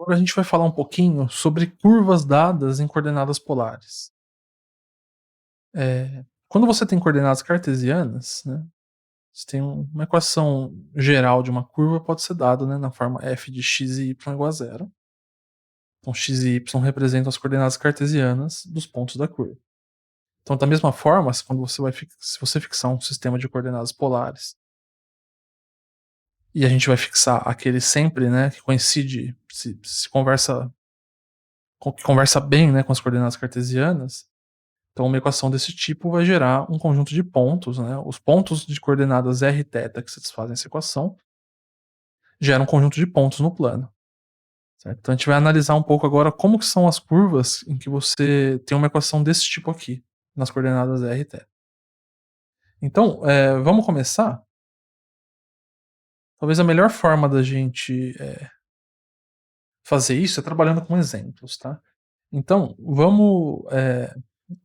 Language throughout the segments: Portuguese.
Agora a gente vai falar um pouquinho sobre curvas dadas em coordenadas polares. Quando você tem coordenadas cartesianas, né, você tem uma equação geral de uma curva pode ser dada, né, na forma f de x e y igual a zero. Então x e y representam as coordenadas cartesianas dos pontos da curva. Então, da mesma forma, quando se você fixar um sistema de coordenadas polares e a gente vai fixar aquele sempre, né, que coincide, se conversa, que conversa bem, né, com as coordenadas cartesianas. Então, uma equação desse tipo vai gerar um conjunto de pontos, né? Os pontos de coordenadas r e θ que satisfazem essa equação geram um conjunto de pontos no plano. Certo? Então, a gente vai analisar um pouco agora como que são as curvas em que você tem uma equação desse tipo aqui, nas coordenadas r e θ. Então, vamos começar. Talvez a melhor forma da gente fazer isso é trabalhando com exemplos, tá? Então,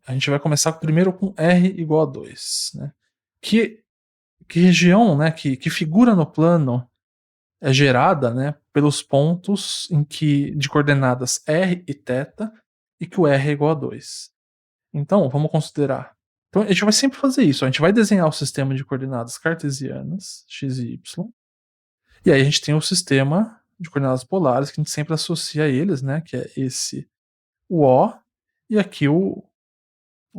a gente vai começar primeiro com r igual a 2, né? Que região, né, que figura no plano é gerada, né, pelos pontos em que de coordenadas r e θ e que o r é igual a 2. Então, vamos considerar. Então, a gente vai sempre fazer isso. A gente vai desenhar o sistema de coordenadas cartesianas, x e y, e aí a gente tem o sistema de coordenadas polares que a gente sempre associa a eles, né, que é esse, o O, e aqui o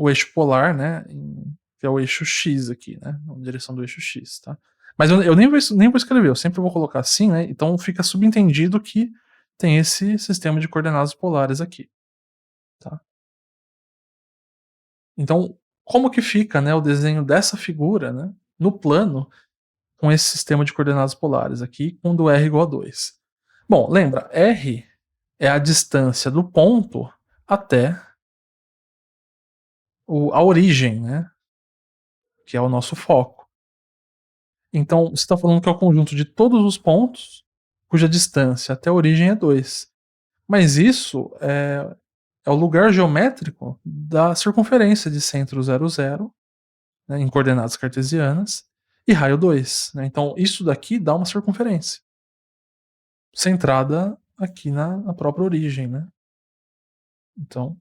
eixo polar, né, que é o eixo X aqui, né, na direção do eixo X, tá? Mas eu nem vou escrever, eu sempre vou colocar assim, né, então fica subentendido que tem esse sistema de coordenadas polares aqui, tá? Então, como que fica, né, o desenho dessa figura, né, no plano com esse sistema de coordenadas polares aqui, quando r igual a 2? Bom, lembra, r é a distância do ponto até a origem, né, que é o nosso foco. Então, você está falando que é o conjunto de todos os pontos cuja distância até a origem é 2. Mas isso é o lugar geométrico da circunferência de centro 0, 0, né, em coordenadas cartesianas, e raio 2. Né? Então, isso daqui dá uma circunferência centrada aqui na própria origem. Né? Então,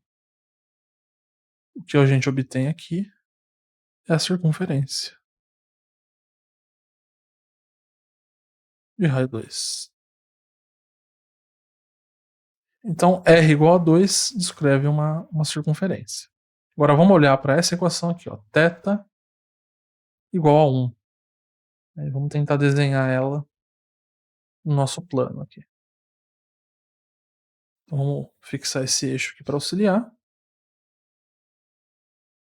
o que a gente obtém aqui é a circunferência de raio 2. Então, R igual a 2 descreve uma circunferência. Agora vamos olhar para essa equação aqui, ó, θ igual a 1. Vamos tentar desenhar ela no nosso plano aqui. Então, vamos fixar esse eixo aqui para auxiliar.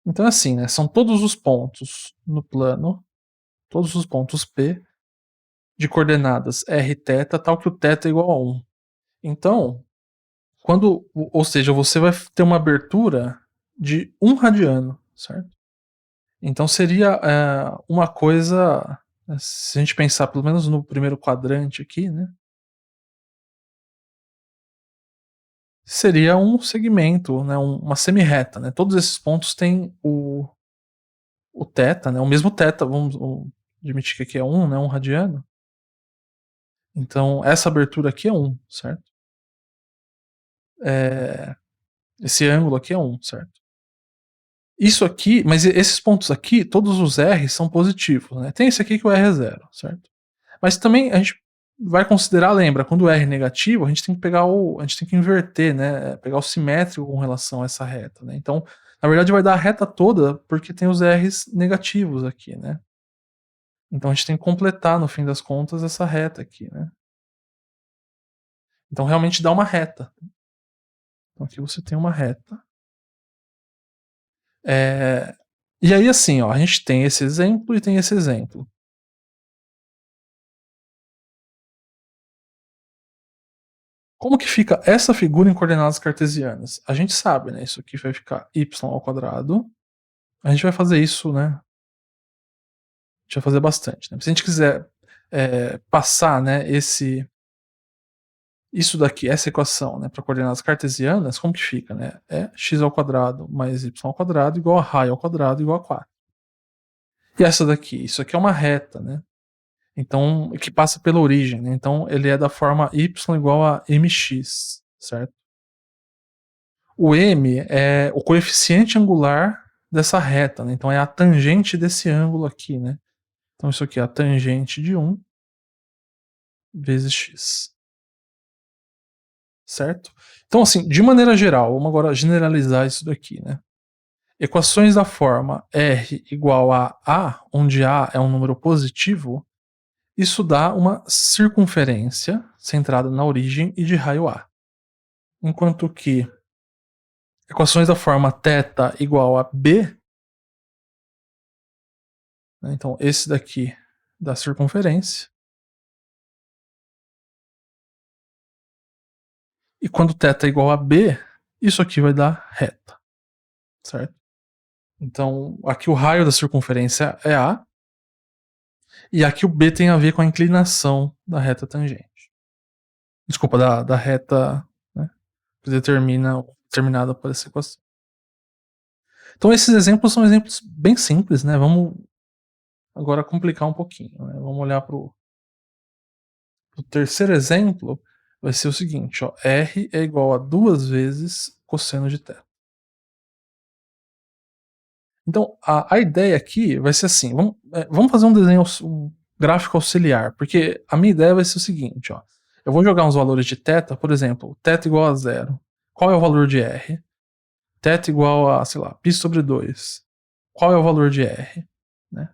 Então, assim, né, são todos os pontos no plano, todos os pontos P, de coordenadas r e θ, tal que o θ é igual a 1. Então, ou seja, você vai ter uma abertura de 1 radiano, certo? Então seria uma coisa, se a gente pensar pelo menos no primeiro quadrante aqui, né? Seria um segmento, né? Uma semi-reta, né? Todos esses pontos têm o θ, né? O mesmo θ, vamos admitir que aqui é 1, né? 1 radiano. Então essa abertura aqui é 1, certo? Esse ângulo aqui é 1, certo? Isso aqui, mas esses pontos aqui, todos os R são positivos, né? Tem esse aqui que o R é 0, certo? Mas também a gente vai considerar, lembra, quando o R é negativo, a gente tem que a gente tem que inverter, né? Pegar o simétrico com relação a essa reta, né? Então, na verdade, vai dar a reta toda porque tem os R's negativos aqui, né? Então a gente tem que completar, no fim das contas, essa reta aqui, né? Então realmente dá uma reta. Então aqui você tem uma reta. E aí, assim, ó, a gente tem esse exemplo e tem esse exemplo. Como que fica essa figura em coordenadas cartesianas? A gente sabe, né? Isso aqui vai ficar y ao quadrado. A gente vai fazer isso, né? A gente vai fazer bastante. Né? Se a gente quiser passar, né, isso daqui, essa equação, né, para coordenadas cartesianas, como que fica, né? É x ao quadrado mais y ao quadrado igual a raio ao quadrado igual a 4. E essa daqui, isso aqui é uma reta, né? Então, que passa pela origem, né? Então, ele é da forma y igual a mx, certo? O m é o coeficiente angular dessa reta, né? Então, é a tangente desse ângulo aqui, né? Então, isso aqui é a tangente de 1 vezes x, certo? Então, assim, de maneira geral, vamos agora generalizar isso daqui, né? Equações da forma r igual a, onde a é um número positivo, isso dá uma circunferência centrada na origem e de raio a. Enquanto que equações da forma θ igual a b, né, então esse daqui dá circunferência, e quando θ é igual a b, isso aqui vai dar reta, certo? Então aqui o raio da circunferência é a, e aqui o b tem a ver com a inclinação da reta tangente. Desculpa, da reta, né, que determinada por essa equação. Então esses exemplos são exemplos bem simples, né? Vamos agora complicar um pouquinho, né? Vamos olhar para o terceiro exemplo, vai ser o seguinte, ó, r é igual a 2 vezes cosseno de θ. Então a ideia aqui vai ser assim, vamos fazer um desenho, um gráfico auxiliar, porque a minha ideia vai ser o seguinte, ó, eu vou jogar uns valores de θ, por exemplo, θ igual a 0, qual é o valor de r? θ igual a, sei lá, π sobre 2, qual é o valor de r? Né?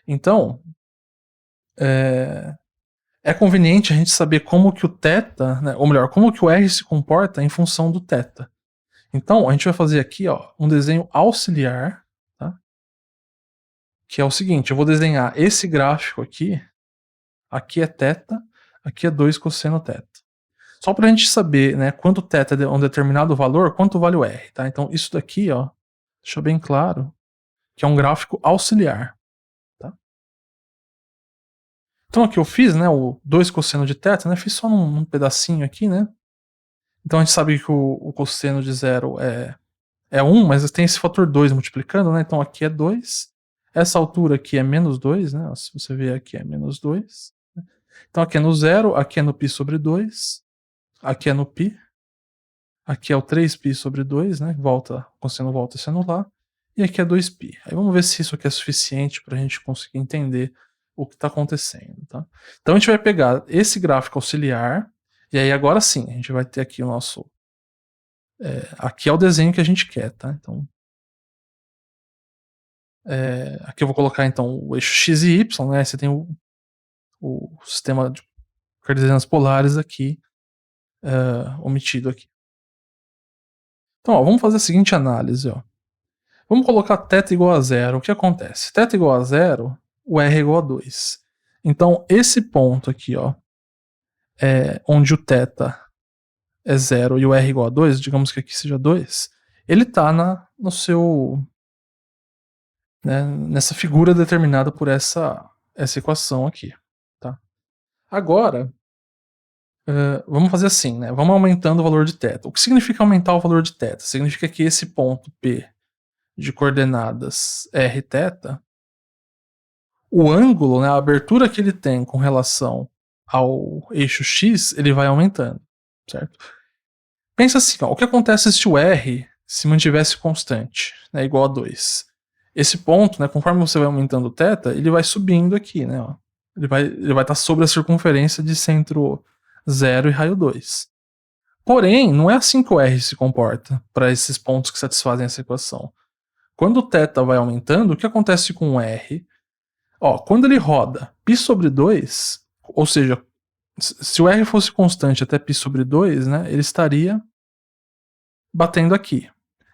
Então, é conveniente a gente saber como que o θ, né, ou melhor, como que o r se comporta em função do θ. Então, a gente vai fazer aqui, ó, um desenho auxiliar, tá? Que é o seguinte, eu vou desenhar esse gráfico aqui é θ, aqui é 2 cosseno θ. Só para a gente saber, né, quanto θ é um determinado valor, quanto vale o r, tá? Então, isso daqui, ó, deixa bem claro, que é um gráfico auxiliar, tá? Então aqui eu fiz, né, o 2 cosseno de θ, né, fiz só num pedacinho aqui, né? Então a gente sabe que o cosseno de 0 é 1, mas tem esse fator 2 multiplicando, né? Então aqui é 2. Essa altura aqui é menos 2, né? Se você ver aqui é menos 2. Então aqui é no 0, aqui é no π sobre 2, aqui é no π, aqui é o 3π sobre 2, né? Volta, o cosseno volta a se anular. E aqui é 2π. Aí vamos ver se isso aqui é suficiente para a gente conseguir entender o que está acontecendo, tá? Então a gente vai pegar esse gráfico auxiliar, e aí agora sim, a gente vai ter aqui o nosso... aqui é o desenho que a gente quer, tá? Então, aqui eu vou colocar então o eixo x e y, né? Você tem o sistema de cartesianas polares aqui, omitido aqui. Então, ó, vamos fazer a seguinte análise, ó. Vamos colocar θ igual a 0. O que acontece? Θ igual a 0, o r é igual a 2. Então, esse ponto aqui, ó, onde o θ é 0 e o r é igual a 2, digamos que aqui seja 2, ele está no seu... né, nessa figura determinada por essa equação aqui, tá? Agora, vamos fazer assim, né? Vamos aumentando o valor de θ. O que significa aumentar o valor de θ? Significa que esse ponto P de coordenadas r θ, o ângulo, né, a abertura que ele tem com relação ao eixo x, ele vai aumentando, certo? Pensa assim, ó, o que acontece se o r se mantivesse constante, né, igual a 2? Esse ponto, né, conforme você vai aumentando o θ, ele vai subindo aqui, né? Ó. Ele vai estar sobre a circunferência de centro 0 e raio 2. Porém, não é assim que o r se comporta para esses pontos que satisfazem essa equação. Quando o θ vai aumentando, o que acontece com o r? Ó, quando ele roda π sobre 2, ou seja, se o r fosse constante até π sobre 2, né, ele estaria batendo aqui.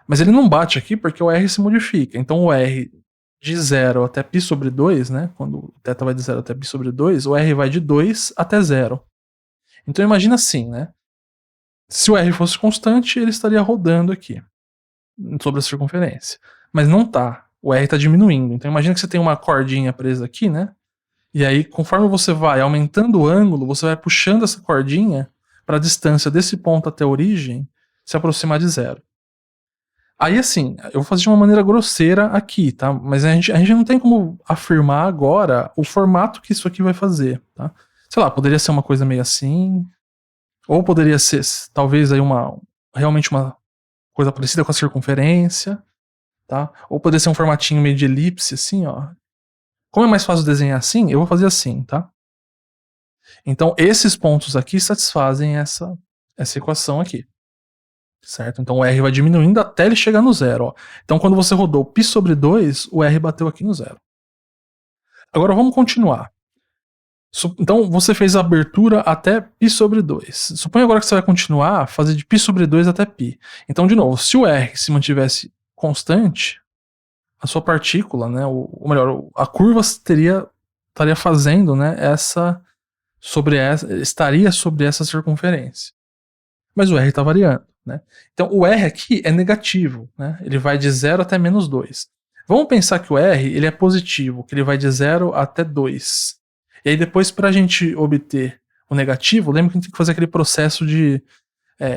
Mas ele não bate aqui porque o r se modifica. Então o r de 0 até π sobre 2, né, quando o θ vai de 0 até π sobre 2, o r vai de 2 até 0. Então imagina assim, né? Se o r fosse constante, ele estaria rodando aqui, sobre a circunferência. Mas não tá. O r está diminuindo. Então imagina que você tem uma cordinha presa aqui, né? E aí, conforme você vai aumentando o ângulo, você vai puxando essa cordinha para a distância desse ponto até a origem se aproximar de 0. Aí assim, eu vou fazer de uma maneira grosseira aqui, tá? Mas a gente não tem como afirmar agora o formato que isso aqui vai fazer, tá? Sei lá, poderia ser uma coisa meio assim, ou poderia ser talvez aí realmente uma coisa parecida com a circunferência, tá? Ou poderia ser um formatinho meio de elipse, assim, ó. Como é mais fácil desenhar assim, eu vou fazer assim, tá? Então, esses pontos aqui satisfazem essa equação aqui, certo? Então, o R vai diminuindo até ele chegar no zero, ó. Então, quando você rodou π/2, o R bateu aqui no zero. Agora, vamos continuar. Então, você fez a abertura até π/2. Suponha agora que você vai continuar a fazer de π/2 até π. Então, de novo, se o R se mantivesse constante, a sua partícula, né, ou melhor, a curva estaria fazendo, né, estaria sobre essa circunferência. Mas o R está variando, né? Então o R aqui é negativo, né? Ele vai de 0 até -2. Vamos pensar que o R ele é positivo, que ele vai de 0 até 2. E aí depois, para a gente obter o negativo, lembra que a gente tem que fazer aquele processo de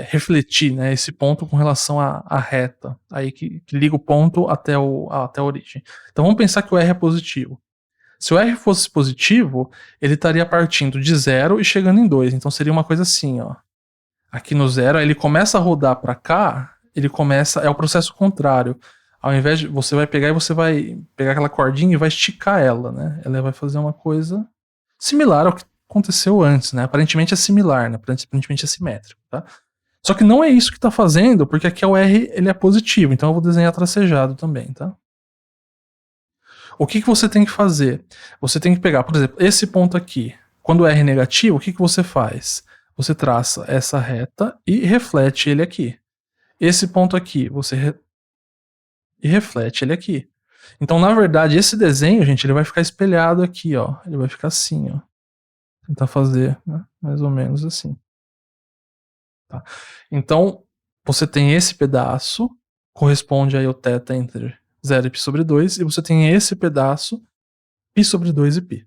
refletir, né, esse ponto com relação à reta, aí que liga o ponto até a origem. Então vamos pensar que o R é positivo. Se o R fosse positivo, ele estaria partindo de 0 e chegando em 2. Então seria uma coisa assim, ó. Aqui no 0, aí ele começa a rodar para cá, é o processo contrário. Ao invés de você vai pegar e você vai pegar aquela cordinha e vai esticar ela, né? Ela vai fazer uma coisa similar ao que aconteceu antes, né? Aparentemente é similar, né? Aparentemente é simétrico, tá? Só que não é isso que está fazendo, porque aqui o R ele é positivo, então eu vou desenhar tracejado também, tá? O que você tem que fazer? Você tem que pegar, por exemplo, esse ponto aqui. Quando o R é negativo, o que você faz? Você traça essa reta e reflete ele aqui. Esse ponto aqui, e reflete ele aqui. Então, na verdade, esse desenho, gente, ele vai ficar espelhado aqui, ó. Ele vai ficar assim, ó. Tentar fazer, né? Mais ou menos assim. Tá? Então, você tem esse pedaço, corresponde aí ao θ entre 0 e π/2, e você tem esse pedaço, π/2 e π.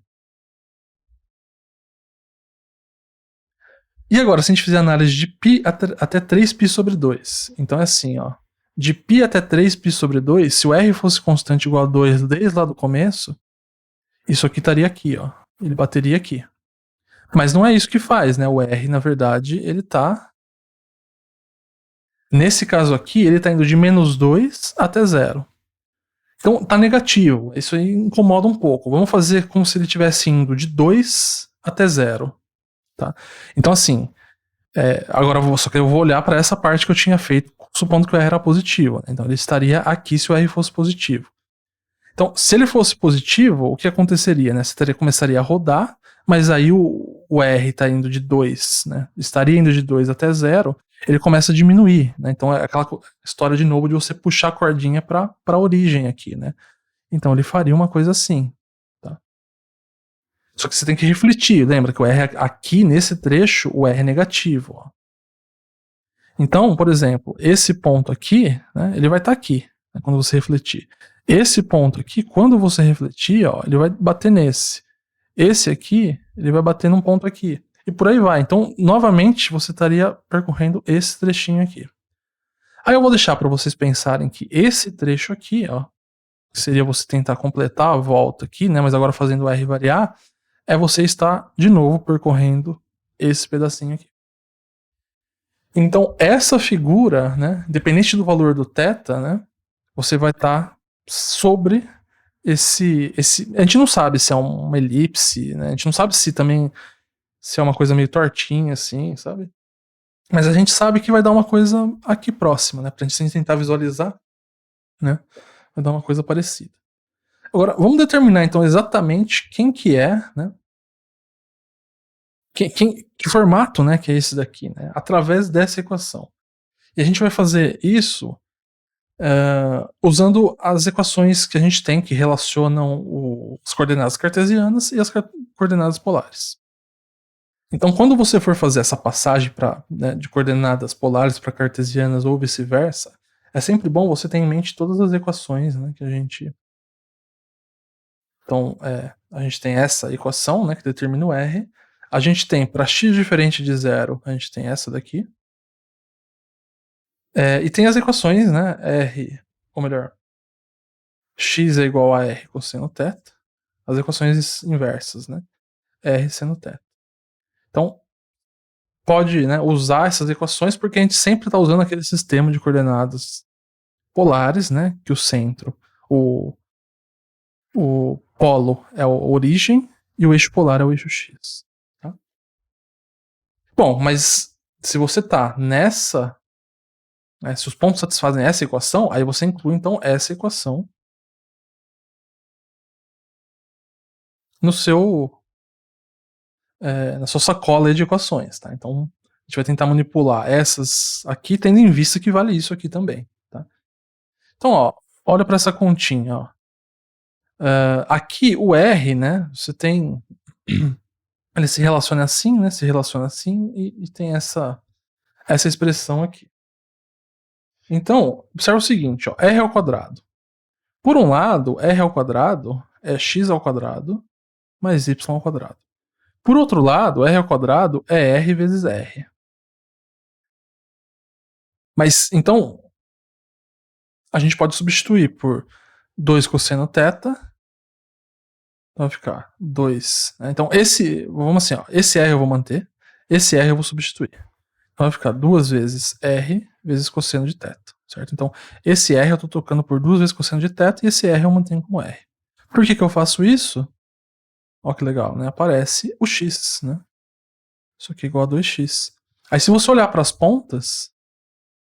E agora, se a gente fizer análise de π até 3π/2, então é assim, ó. De π até 3π/2, se o R fosse constante igual a 2 desde lá do começo, isso aqui estaria aqui, ó. Ele bateria aqui. Mas não é isso que faz, né? O R, na verdade, ele tá. Nesse caso aqui, ele tá indo de -2 até 0. Então tá negativo. Isso aí incomoda um pouco. Vamos fazer como se ele estivesse indo de 2 até 0. Tá? Então, assim, agora só que eu vou olhar para essa parte que eu tinha feito, supondo que o R era positivo. Né? Então ele estaria aqui se o R fosse positivo. Então, se ele fosse positivo, o que aconteceria? Né? Você começaria a rodar, mas aí o R está indo de 2, né? Estaria indo de 2 até 0, ele começa a diminuir. Né? Então é aquela história de novo de você puxar a cordinha para a origem aqui. Né? Então ele faria uma coisa assim. Tá? Só que você tem que refletir. Lembra que o R aqui nesse trecho, o R é negativo. Ó. Então, por exemplo, esse ponto aqui, né, ele vai estar aqui, né, quando você refletir. Esse ponto aqui, quando você refletir, ó, ele vai bater nesse. Esse aqui, ele vai bater num ponto aqui. E por aí vai. Então, novamente, você estaria percorrendo esse trechinho aqui. Aí eu vou deixar para vocês pensarem que esse trecho aqui, ó, que seria você tentar completar a volta aqui, né, mas agora fazendo o R variar, é você estar de novo percorrendo esse pedacinho aqui. Então, essa figura, né, independente do valor do θ, né, você vai estar sobre esse. A gente não sabe se é uma elipse, né, a gente não sabe se é uma coisa meio tortinha, assim, sabe? Mas a gente sabe que vai dar uma coisa aqui próxima, né, pra gente tentar visualizar, né, vai dar uma coisa parecida. Agora, vamos determinar então exatamente quem que é, né, que formato, né, que é esse daqui, né, através dessa equação. E a gente vai fazer isso usando as equações que a gente tem que relacionam as coordenadas cartesianas e as coordenadas polares. Então, quando você for fazer essa passagem né, de coordenadas polares para cartesianas ou vice-versa, é sempre bom você ter em mente todas as equações, né, que a gente. Então, a gente tem essa equação, né, que determina o R. A gente tem para x diferente de 0, a gente tem essa daqui. E tem as equações, né, R ou melhor, x é igual a R cosseno θ, as equações inversas, né, R seno θ. Então, pode, né, usar essas equações, porque a gente sempre está usando aquele sistema de coordenadas polares, né, que o centro, o, o polo é a origem e o eixo polar é o eixo x. Tá? Bom, mas se você tá nessa, né, se os pontos satisfazem essa equação, aí você inclui então essa equação no seu, na sua sacola de equações, tá? Então a gente vai tentar manipular essas aqui, tendo em vista que vale isso aqui também, tá? Então, ó, olha para essa continha, ó. Aqui o R, né? Você tem. Ele se relaciona assim, né? Se relaciona assim e tem essa expressão aqui. Então, observa o seguinte, ó, R ao quadrado. Por um lado, R ao quadrado é x ao quadrado mais y ao quadrado. Por outro lado, R ao quadrado é R vezes R. Mas, então, a gente pode substituir por 2 cosseno θ. Então vai ficar 2. Né? Então, vamos assim, ó, esse R eu vou manter, esse R eu vou substituir. Então vai ficar 2 vezes R vezes cosseno de θ, certo? Então, esse R eu estou trocando por 2 vezes cosseno de θ e esse R eu mantenho como R. Por que eu faço isso? Olha que legal, né? Aparece o x, né? Isso aqui é igual a 2x. Aí se você olhar para as pontas,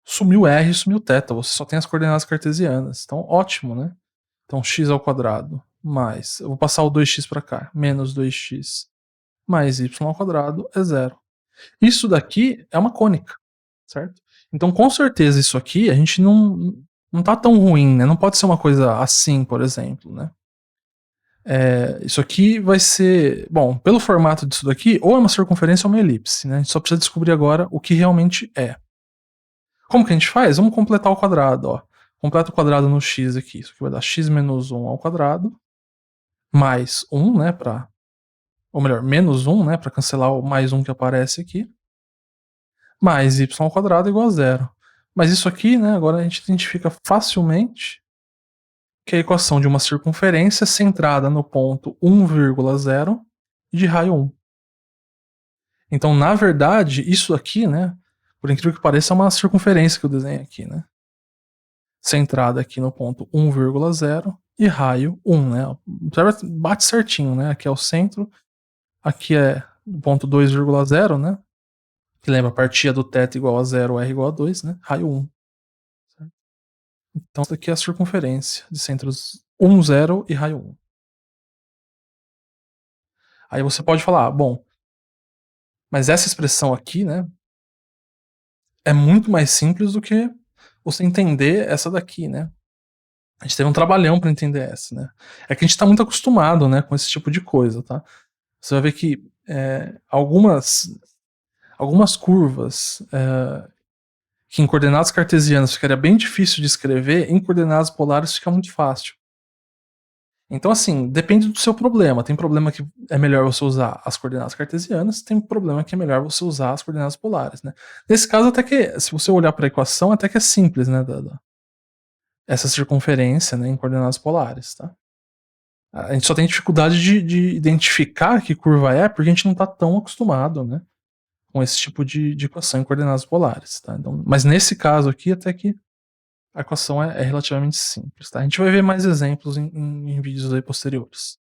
sumiu R e sumiu θ, você só tem as coordenadas cartesianas. Então, ótimo, né? Então, x ao quadrado mais, eu vou passar o 2x para cá, menos 2x mais y ao quadrado é zero. Isso daqui é uma cônica, certo? Então, com certeza, isso aqui a gente não tá tão ruim, né? Não pode ser uma coisa assim, por exemplo, né? Isso aqui vai ser, bom, pelo formato disso daqui, ou é uma circunferência ou uma elipse, né? A gente só precisa descobrir agora o que realmente é. Como que a gente faz? Vamos completar o quadrado, ó. Completa o quadrado no x aqui. Isso aqui vai dar x menos 1 ao quadrado, mais 1, né, ou melhor, menos 1, né, para cancelar o mais 1 que aparece aqui, mais y ao quadrado igual a zero. Mas isso aqui, né, agora a gente identifica facilmente que é a equação de uma circunferência centrada no ponto 1,0 e de raio 1. Então, na verdade, isso aqui, né, por incrível que pareça, é uma circunferência que eu desenho aqui, né? Centrada aqui no ponto 1,0 e raio 1, né? Bate certinho, né? Aqui é o centro, aqui é o ponto 2,0, né? Que lembra, partia do θ igual a 0, R igual a 2, né? Raio 1. Certo? Então, isso aqui é a circunferência de centros 1, 0 e raio 1. Aí você pode falar, bom, mas essa expressão aqui, né, é muito mais simples do que você entender essa daqui, né? A gente teve um trabalhão para entender essa, né? É que a gente está muito acostumado, né, com esse tipo de coisa, tá? Você vai ver que algumas curvas que em coordenadas cartesianas ficaria bem difícil de escrever, em coordenadas polares fica muito fácil. Então, assim, depende do seu problema. Tem problema que é melhor você usar as coordenadas cartesianas, tem problema que é melhor você usar as coordenadas polares, né? Nesse caso, até que, se você olhar para a equação, até que é simples, né? Essa circunferência, né, em coordenadas polares, tá? A gente só tem dificuldade de identificar que curva é, porque a gente não está tão acostumado, né, com esse tipo de equação em coordenadas polares, tá? Então, mas nesse caso aqui, até que a equação é relativamente simples, tá? A gente vai ver mais exemplos em vídeos aí posteriores.